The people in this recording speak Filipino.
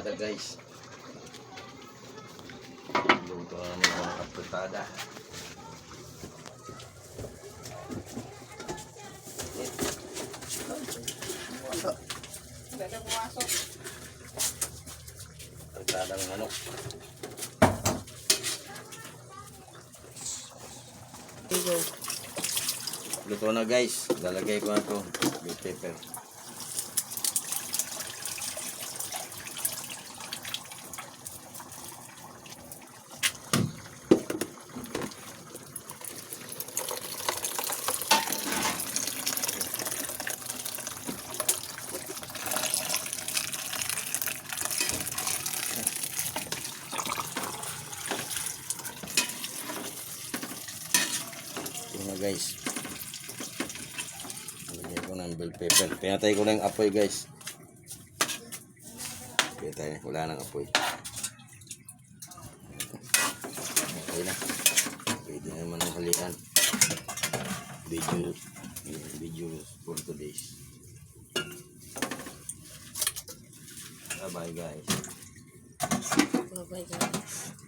apretada guys. Luto na naman ang apretada. Apretada ng manok. Luto na guys. Lalagay ko na ito. Bell pepper. Ito na guys. Lagay ko ng bell pepper. Pinatay ko na yung apoy guys. Pinatay. Wala nang apoy. Okay na. Pwede naman ang halian. Video for today's. Bye bye guys. Bye bye guys.